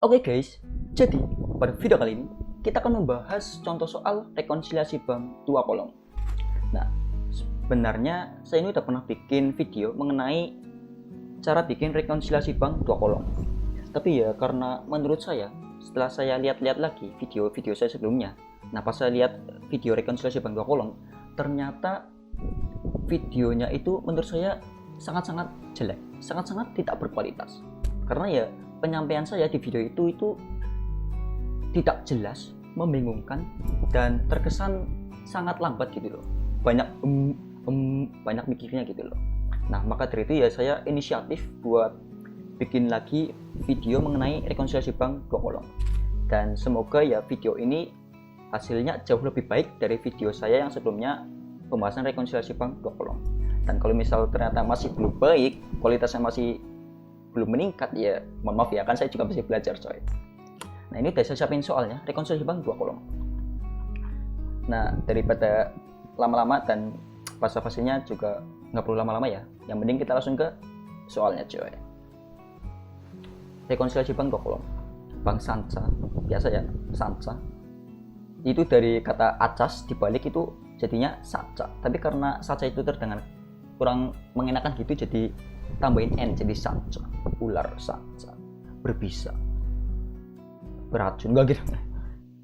Oke guys, jadi pada video kali ini kita akan membahas contoh soal rekonsiliasi bank dua kolom. Nah, sebenarnya saya ini udah pernah bikin video mengenai cara bikin rekonsiliasi bank dua kolom. Tapi ya karena menurut saya, setelah saya lihat-lihat lagi video-video saya sebelumnya, nah pas saya lihat video rekonsiliasi bank dua kolom, ternyata videonya itu menurut saya sangat-sangat jelek, sangat-sangat tidak berkualitas. Karena ya penyampaian saya di video itu tidak jelas, membingungkan, dan terkesan sangat lambat gitu loh. Banyak mikirnya gitu loh. Nah, maka dari itu ya saya inisiatif buat bikin lagi video mengenai rekonsiliasi bank dua kolom. Dan semoga ya video ini hasilnya jauh lebih baik dari video saya yang sebelumnya pembahasan rekonsiliasi bank dua kolom. Dan kalau misal ternyata masih belum baik, kualitasnya masih belum meningkat, ya mohon maaf ya, kan saya juga masih belajar coy. Nah, ini udah saya siapin soalnya rekonsiliasi bank dua kolom. Nah, daripada lama-lama dan basa-basinya juga nggak perlu lama-lama ya, yang penting kita langsung ke soalnya coy. Rekonsiliasi bank dua kolom, bank Sanca, biasa ya Sanca, itu dari kata acas dibalik itu jadinya saca, tapi karena saca itu terdengar kurang mengenakan gitu, jadi tambahin n jadi sanca, ular sanca, berbisa, beracun, enggak gitu.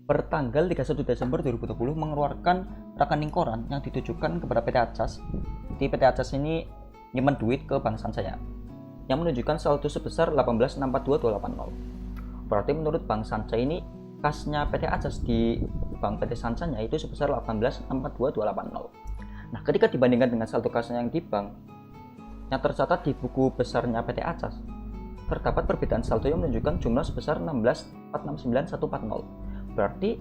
Per tanggal 31 Desember 2020 mengeluarkan rekening koran yang ditujukan kepada PT Acas. Di PT Acas ini nyimpen duit ke Bank Sanca ya, yang menunjukkan saldo sebesar 18,64280. Berarti menurut Bank Sanca ini kasnya PT Acas di Bank PT Sancanya itu sebesar 18,64280. Nah, ketika dibandingkan dengan saldo kasnya yang di bank yang tercatat di buku besarnya PT Acas, terdapat perbedaan saldo yang menunjukkan jumlah sebesar 16,469140. Berarti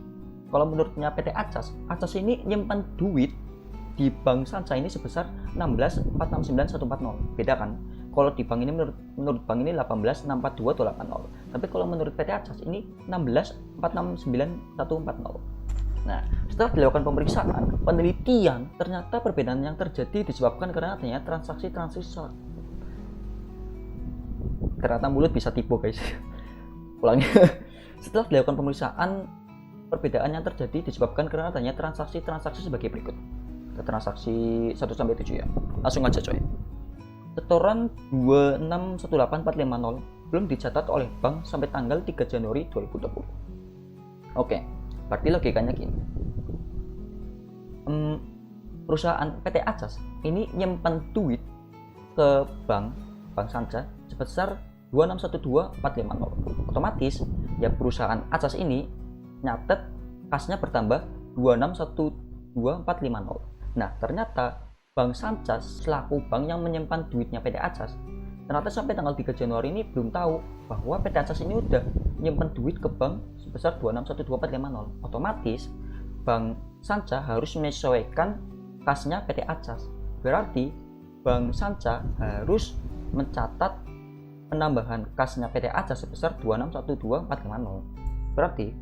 kalau menurutnya PT Acas, Acas ini nyimpan duit di Bank Sanca ini sebesar 16,469140. Beda kan? Kalau di bank ini menurut bank ini 18,64280. Tapi kalau menurut PT Acas ini 16,469140. Nah, setelah dilakukan pemeriksaan, penelitian, ternyata perbedaan yang terjadi disebabkan karena adanya transaksi-transaksi. Ternyata mulut bisa tipu guys. Ulangi. Setelah dilakukan pemeriksaan, perbedaan yang terjadi disebabkan karena adanya transaksi-transaksi sebagai berikut. Transaksi 1-7 ya. Langsung aja coy. Setoran 2618450 belum dicatat oleh bank sampai tanggal 3 Januari 2020. Oke. Berarti logikanya gini, perusahaan PT Acas ini nyimpan duit ke bank Sanca sebesar 2612450. Otomatis ya perusahaan Acas ini nyatet kasnya bertambah 2612450. Nah, ternyata Bank Sanca selaku bank yang menyimpan duitnya PT Acas ternyata sampai tanggal 3 Januari ini belum tahu bahwa PT Acas ini udah nyimpen duit ke bank sebesar 2612450. Otomatis Bank Sanca harus menyesuaikan kasnya PT Acas. Berarti Bank Sanca harus mencatat penambahan kasnya PT Acas sebesar 2612450. Berarti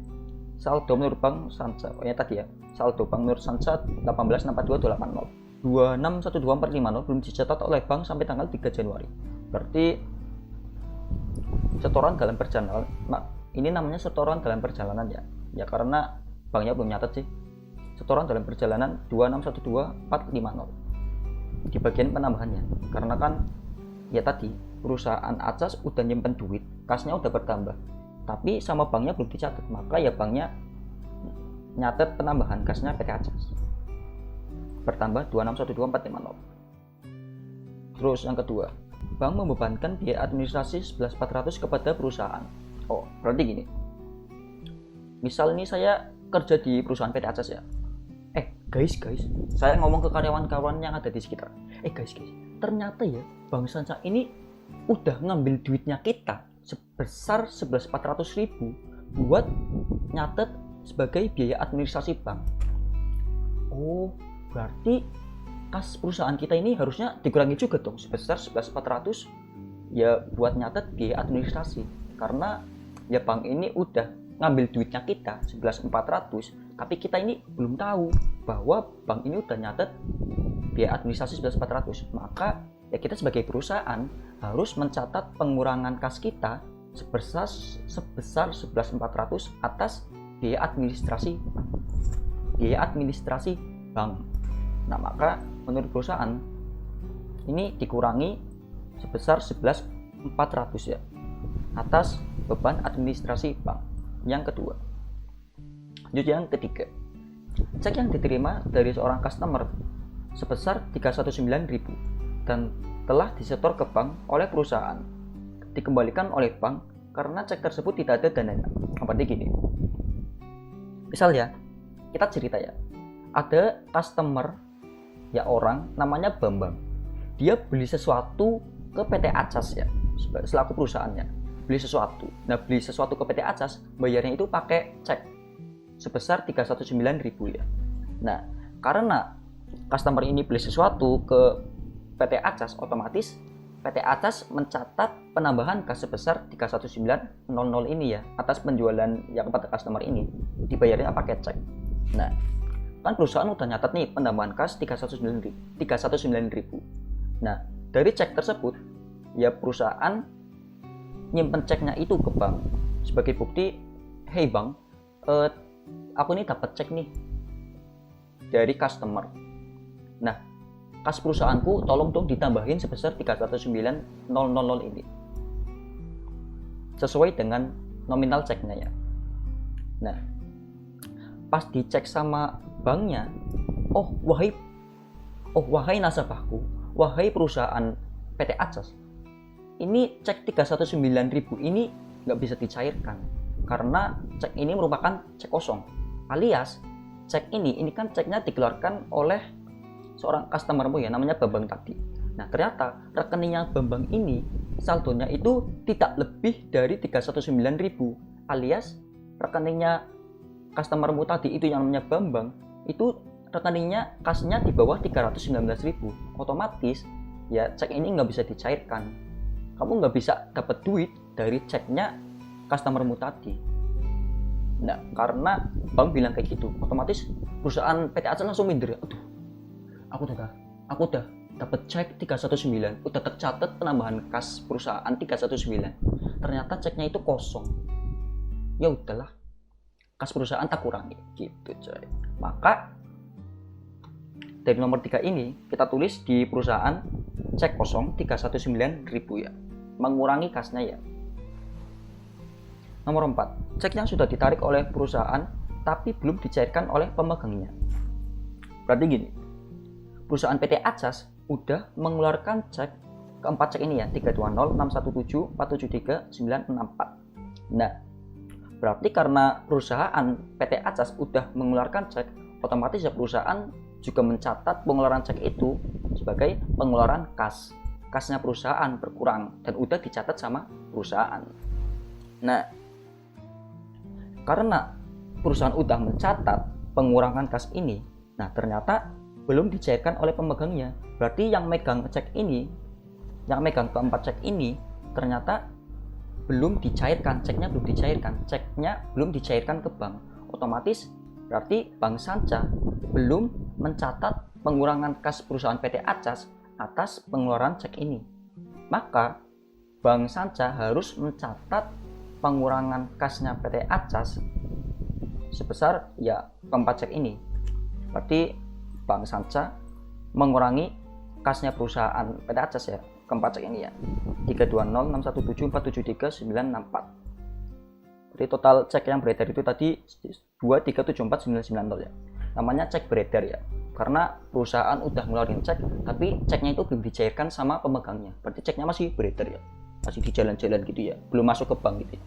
saldo menurut Bank Sanca, tadi ya, saldo bank menurut Sanca 18,64280. 2612450 belum dicatat oleh bank sampai tanggal 3 Januari. Berarti setoran dalam perjalanan, ini namanya setoran dalam perjalanan ya. Ya karena banknya belum nyatet sih. Setoran dalam perjalanan 2612450 di bagian penambahannya. Karena kan ya tadi perusahaan Acas udah nyimpen duit, kasnya udah bertambah. Tapi sama banknya belum dicatat, maka ya banknya nyatet penambahan kasnya PT Acas. Bertambah 2612450. Terus yang kedua, bank membebankan biaya administrasi 11.400 kepada perusahaan. Oh, berarti gini. Misal ini saya kerja di perusahaan PT Acas ya. Guys, saya ngomong ke karyawan-karyawan yang ada di sekitar. Guys, ternyata ya Bank Sanca ini udah ngambil duitnya kita sebesar 11.400.000 buat nyatet sebagai biaya administrasi bank. Oh, berarti kas perusahaan kita ini harusnya dikurangi juga dong sebesar 11.400 ya buat nyatet biaya administrasi, karena ya bank ini udah ngambil duitnya kita 11.400, tapi kita ini belum tahu bahwa bank ini udah nyatet biaya administrasi 11.400. Maka ya kita sebagai perusahaan harus mencatat pengurangan kas kita sebesar 11.400 atas biaya administrasi bank. Nah, maka menurut perusahaan ini dikurangi sebesar 11.400 ya atas beban administrasi bank. Yang kedua. Lanjut yang ketiga. Cek yang diterima dari seorang customer sebesar 319.000 dan telah disetor ke bank oleh perusahaan, dikembalikan oleh bank karena cek tersebut tidak ada dananya. Berarti gini, misal ya, kita cerita ya, ada customer ya, orang namanya Bambang, dia beli sesuatu ke PT Acas ya, selaku perusahaannya beli sesuatu. Nah, beli sesuatu ke PT Acas, bayarnya itu pakai cek sebesar 319.000 ya. Nah, karena customer ini beli sesuatu ke PT Acas, otomatis PT Acas mencatat penambahan kas sebesar 319.000 ini ya atas penjualan yang kepada customer ini, dibayarnya pakai cek. Nah, kan perusahaan udah nyatat nih penambahan kas 319.000. Nah, dari cek tersebut ya perusahaan nyimpen ceknya itu ke bank sebagai bukti, hey bang, aku ini dapat cek nih dari customer. Nah, kas perusahaanku tolong dong ditambahin sebesar 319.000 ini sesuai dengan nominal ceknya ya. Nah, pas dicek sama banknya, wahai nasabahku, wahai perusahaan PT Acas, ini cek 319.000 ini nggak bisa dicairkan karena cek ini merupakan cek kosong, alias cek ini kan ceknya dikeluarkan oleh seorang customermu ya, namanya Bambang tadi. Nah, ternyata rekeningnya Bambang ini saldonya itu tidak lebih dari 319.000, alias rekeningnya customermu tadi itu yang namanya Bambang itu rekeningnya kasnya di bawah 319.000. Otomatis ya cek ini nggak bisa dicairkan, kamu nggak bisa dapat duit dari ceknya customermu tadi. Nah, karena bank bilang kayak gitu, otomatis perusahaan PT Acas langsung minder. Aduh, aku udah dapat cek 319, udah tercatat penambahan kas perusahaan 319, ternyata ceknya itu kosong. Ya udahlah, kas perusahaan tak kurangi gitu coy. Maka dari nomor 3 ini kita tulis di perusahaan cek kosong 319.000 ya, mengurangi kasnya ya. Nomor 4, cek yang sudah ditarik oleh perusahaan tapi belum dicairkan oleh pemegangnya. Berarti gini, perusahaan PT Acas udah mengeluarkan cek keempat cek ini ya, 320, 617, 473, 964. Nah, berarti karena perusahaan PT Acas udah mengeluarkan cek, otomatis ya perusahaan juga mencatat pengeluaran cek itu sebagai pengeluaran kas. Kasnya perusahaan berkurang dan udah dicatat sama perusahaan. Nah, karena perusahaan udah mencatat pengurangan kas ini, nah ternyata belum dicairkan oleh pemegangnya. Berarti yang megang cek ini, yang megang keempat cek ini ternyata belum dicairkan, ceknya belum dicairkan ke bank. Otomatis berarti Bank Sanca belum mencatat pengurangan kas perusahaan PT Acas atas pengeluaran cek ini. Maka Bank Sanca harus mencatat pengurangan kasnya PT Acas sebesar ya keempat cek ini. Berarti Bank Sanca mengurangi kasnya perusahaan PT Acas ya, keempat cek ini ya, 320, 617, 473, 964. Jadi total cek yang beredar itu tadi 2374990 ya. Namanya cek beredar ya, karena perusahaan udah ngeluarin cek tapi ceknya itu belum dicairkan sama pemegangnya. Berarti ceknya masih beredar ya, masih di jalan-jalan gitu ya, belum masuk ke bank gitu ya.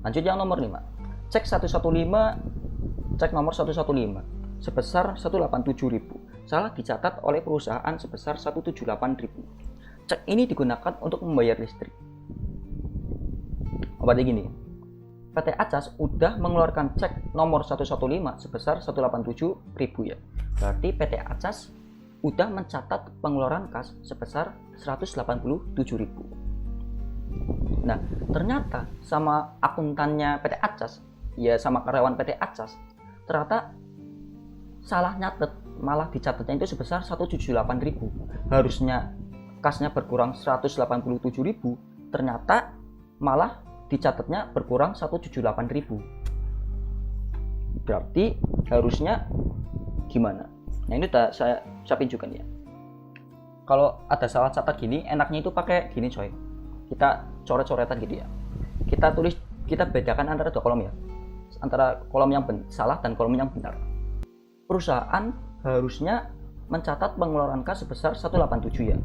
Lanjut yang nomor 5, cek 115, cek nomor 115 sebesar 187.000 salah dicatat oleh perusahaan sebesar 178.000. Cek ini digunakan untuk membayar listrik. Berarti gini, PT Acas udah mengeluarkan cek nomor 115 sebesar 187.000 ya. Berarti PT Acas udah mencatat pengeluaran kas sebesar 187.000. Nah, ternyata sama akuntannya PT Acas, ya sama karyawan PT Acas, ternyata salah nyatet, malah dicatatnya itu sebesar 178.000. Harusnya kasnya berkurang 187.000, ternyata malah dicatatnya berkurang 178.000. Berarti harusnya gimana? Nah ini udah saya tunjukkan ya. Kalau ada salah catat gini, enaknya itu pakai gini coy. Kita coret-coretan gitu ya. Kita bedakan antara dua kolom ya. Antara kolom yang salah dan kolom yang benar. Perusahaan harusnya mencatat pengeluaran kas sebesar 187 ya.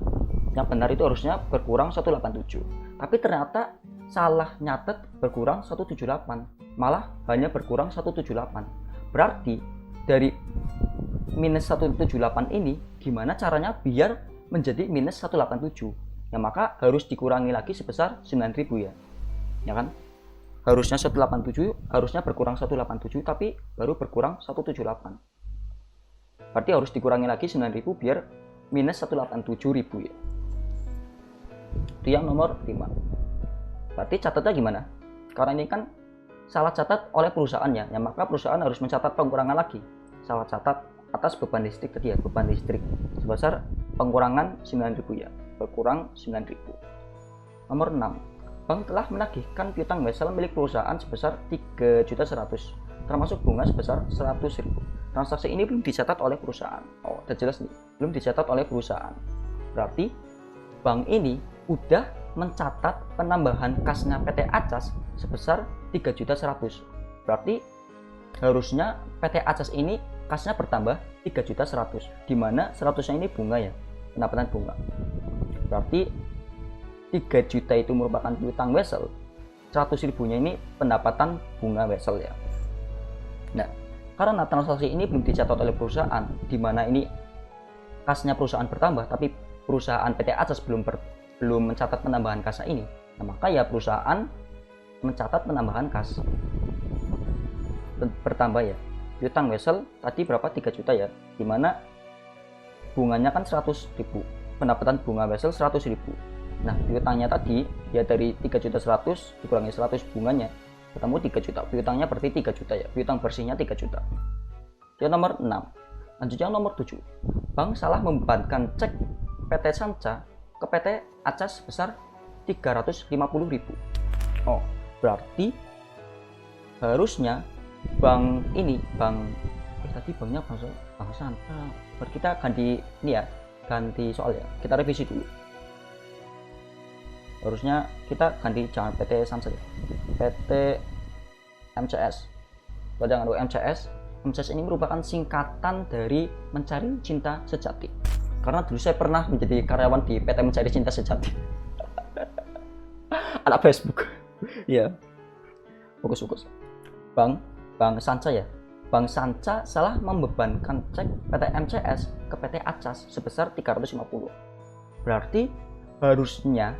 Yang benar itu harusnya berkurang 187. Tapi ternyata salah nyatet berkurang 178. Malah hanya berkurang 178. Berarti dari minus 178 ini gimana caranya biar menjadi minus 187? Ya maka harus dikurangi lagi sebesar 9.000 ya. Ya kan? Harusnya 187, harusnya berkurang 187 tapi baru berkurang 178. Berarti harus dikurangi lagi 9.000 biar minus 187.000 ya. Itu yang nomor 5. Berarti catatnya gimana? Karena ini kan salah catat oleh perusahaannya, ya maka perusahaan harus mencatat pengurangan lagi. Salah catat atas beban listrik tadi ya, beban listrik sebesar pengurangan 9.000 ya, berkurang 9.000. Nomor 6. Bank telah menagihkan piutang wesel milik perusahaan sebesar 3.100.000 termasuk bunga sebesar 100.000. Transaksi ini belum dicatat oleh perusahaan. Oh, udah jelas nih, belum dicatat oleh perusahaan. Berarti bank ini udah mencatat penambahan kasnya PT Acas sebesar 3.100.000. Berarti harusnya PT Acas ini kasnya bertambah 3.100.000, di mana 100-nya ini bunga ya, pendapatan bunga. Berarti 3 juta itu merupakan piutang wesel, 100.000-nya ini pendapatan bunga wesel ya. Nah, karena transaksi ini belum dicatat oleh perusahaan, di mana ini kasnya perusahaan bertambah, tapi perusahaan PT Acas belum mencatat penambahan kasnya ini, nah maka ya perusahaan mencatat penambahan kas bertambah ya. Piutang wesel tadi berapa? 3 juta ya, dimana bunganya kan 100.000, pendapatan bunga wesel 100.000. Nah piutangnya tadi ya dari 3.100.000 dikurangi 100 bunganya ketemu 3 juta, piutangnya berarti 3 juta ya, piutang bersihnya 3 juta. Yang nomor 6. Lanjutnya nomor 7. Bank salah membebankan cek PT Sanca ke PT Acas sebesar 350.000. Oh, berarti harusnya bank ini, tadi banknya bank Sanca. Berarti kita ganti ini ya, ganti soal ya. Kita revisi dulu. Harusnya kita ganti jangan PT Sanca ya. PT MCS. Jangan MCS. MCS ini merupakan singkatan dari Mencari Cinta Sejati. Karena dulu saya pernah menjadi karyawan di PT Mencari Cinta Sejati. Anak Facebook. Iya. Fokus. Bank Sanca ya. Bank Sanca salah membebankan cek PT MCS ke PT Acas sebesar 350. Berarti harusnya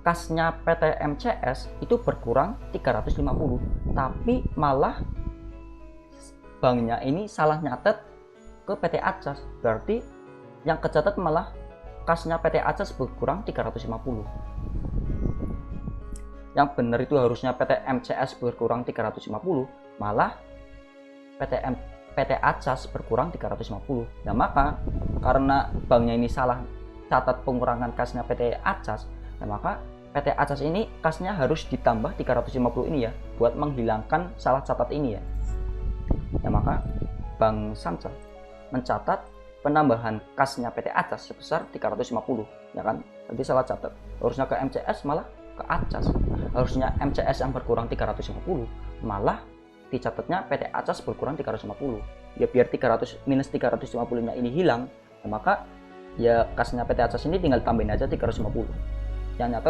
kasnya PT MCS itu berkurang 350, tapi malah banknya ini salah nyatet ke PT Acas. Berarti yang kecatat malah kasnya PT Acas berkurang 350. Yang benar itu harusnya PT MCS berkurang 350, malah PT Acas berkurang 350. Nah maka karena banknya ini salah catat pengurangan kasnya PT Acas, nah maka PT Acas ini kasnya harus ditambah 350 ini ya, buat menghilangkan salah catat ini ya. Nah maka Bank Sanca mencatat penambahan kasnya PT Acas sebesar 350, ya kan? Tadi salah catat. Harusnya ke MCS malah ke Acas. Harusnya MCS yang berkurang 350, malah dicatatnya PT Acas berkurang 350. Ya biar minus 350-nya ini hilang, nah maka ya kasnya PT Acas ini tinggal tambahin aja 350. Yang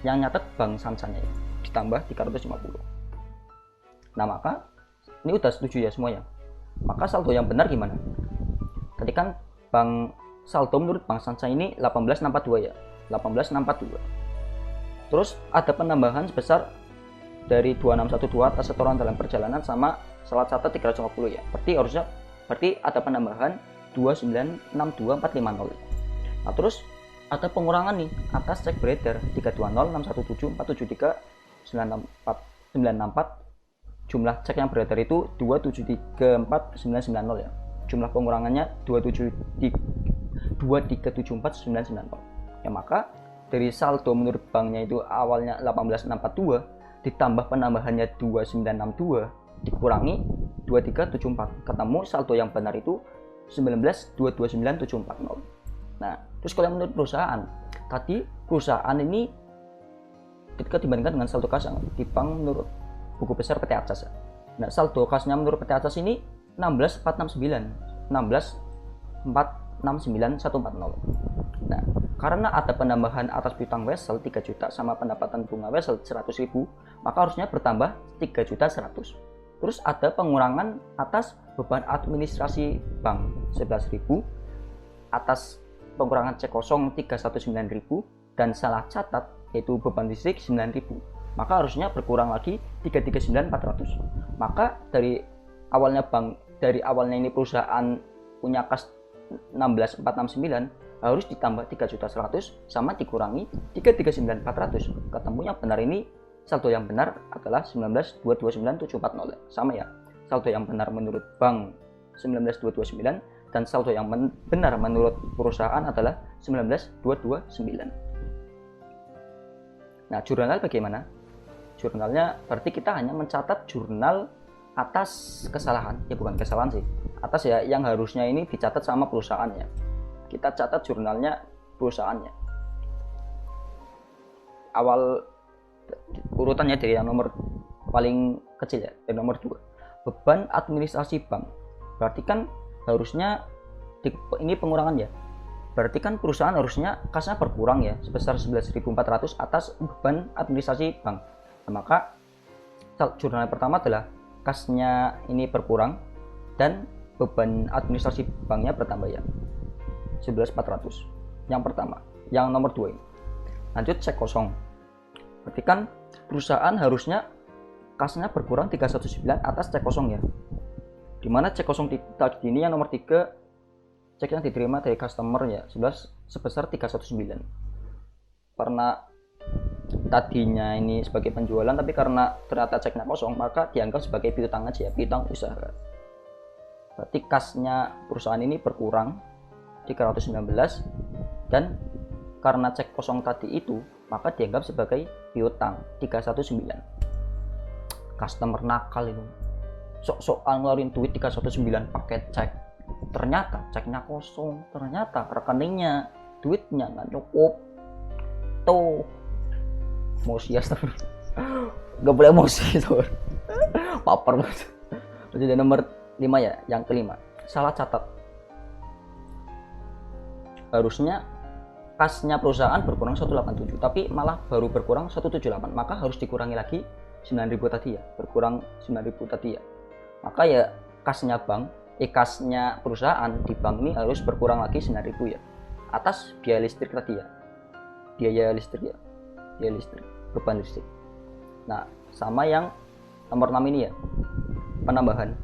nyatet Bank Sancanya ya, ditambah 350. Nah maka ini udah setuju ya semuanya. Maka saldo yang benar gimana? Tadi kan saldo menurut Bank Sanca ini 18.642 ya, 18.642. Terus ada penambahan sebesar dari 2612 atas setoran dalam perjalanan sama salah catat 350 ya. Berarti ada penambahan 2962450. Nah terus ada pengurangan nih atas cek beredar 320617493964964. Jumlah cek yang beredar itu 2734990 ya. Jumlah pengurangannya 2374990. Ya maka dari saldo menurut banknya itu awalnya 18.642 ditambah penambahannya 2962 dikurangi 2374, ketemu saldo yang benar itu 19.229.740. Nah, terus kalau menurut perusahaan, tadi perusahaan ini ketika dibandingkan dengan saldo kas di bank menurut buku besar PT Acas. Nah, saldo kasnya menurut PT Acas ini 16.469 140. Nah, karena ada penambahan atas piutang wesel 3 juta sama pendapatan bunga wesel 100.000, maka harusnya bertambah 3.100.000. Terus ada pengurangan atas beban administrasi bank 11.000, atas pengurangan cek kosong 319.000, dan salah catat yaitu beban listrik 9.000. Maka harusnya berkurang lagi 339.400. Maka dari awalnya ini perusahaan punya kas 16.469 harus ditambah 3.100.000 sama dikurangi 339.400. Ketemu yang benar ini, saldo yang benar adalah 19.229.740. Sama ya, saldo yang benar menurut bank 19.229 dan saldo yang benar menurut perusahaan adalah 19.229. Nah, jurnal bagaimana? Jurnalnya berarti kita hanya mencatat jurnal atas kesalahan, ya bukan kesalahan sih, atas ya yang harusnya ini dicatat sama perusahaannya. Kita catat jurnalnya perusahaannya. Awal urutannya dari yang nomor paling kecil ya, dari nomor 2. Beban administrasi bank. Berarti kan harusnya ini pengurangan ya. Berarti kan perusahaan harusnya kasnya berkurang ya, sebesar 11.400 atas beban administrasi bank. Nah, maka jurnal pertama adalah kasnya ini berkurang dan beban administrasi banknya bertambah ya, 11.400. Yang pertama. Yang nomor 2 ini. Lanjut cek kosong. Berarti kan perusahaan harusnya kasnya berkurang 319 atas cek kosong ya. Dimana cek kosong tadi ini yang nomor 3, cek yang diterima dari customer ya, sebesar 319. Karena tadinya ini sebagai penjualan, tapi karena ternyata ceknya kosong, maka dianggap sebagai piutang aja ya, piutang usaha. Berarti kasnya perusahaan ini berkurang 319, dan karena cek kosong tadi itu, maka dianggap sebagai piutang 319. Customer nakal itu, sok-sokan ngeluarin duit 319 pakai cek, ternyata ceknya kosong, ternyata rekeningnya duitnya nggak cukup. Tuh emosi ya, nggak boleh emosi tuh. Paper banget. Jadi nomor 5 ya, yang kelima, salah catat. Harusnya kasnya perusahaan berkurang 187, tapi malah baru berkurang 178, maka harus dikurangi lagi 9.000 tadi ya, berkurang 9.000 tadi ya. Maka ya kasnya kasnya perusahaan di bank ini harus berkurang lagi 9.000 ya, atas biaya listrik tadi ya, biaya listrik, beban listrik. Nah, sama yang nomor 6 ini ya, penambahan,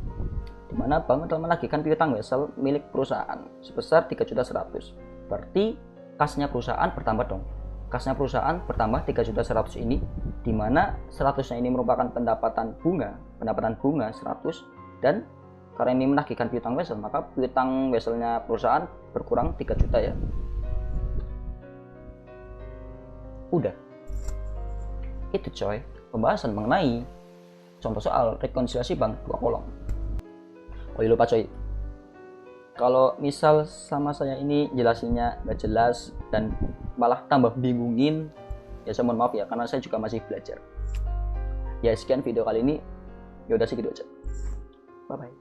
di mana bank telah menagihkan piutang wesel milik perusahaan sebesar 3.100.000. Berarti kasnya perusahaan bertambah dong. Kasnya perusahaan bertambah 3.100.000 ini, di mana 100-nya ini merupakan pendapatan bunga 100, dan karena ini menagihkan piutang wesel, maka piutang weselnya perusahaan berkurang 3 juta ya. Udah. Itu coy, pembahasan mengenai contoh soal rekonsiliasi bank 2 kolom. Oh iya lupa coy, kalau misal sama saya ini jelasinnya nggak jelas dan malah tambah bingungin, ya saya mohon maaf ya, karena saya juga masih belajar. Ya sekian video kali ini, ya udah segitu aja. Bye bye.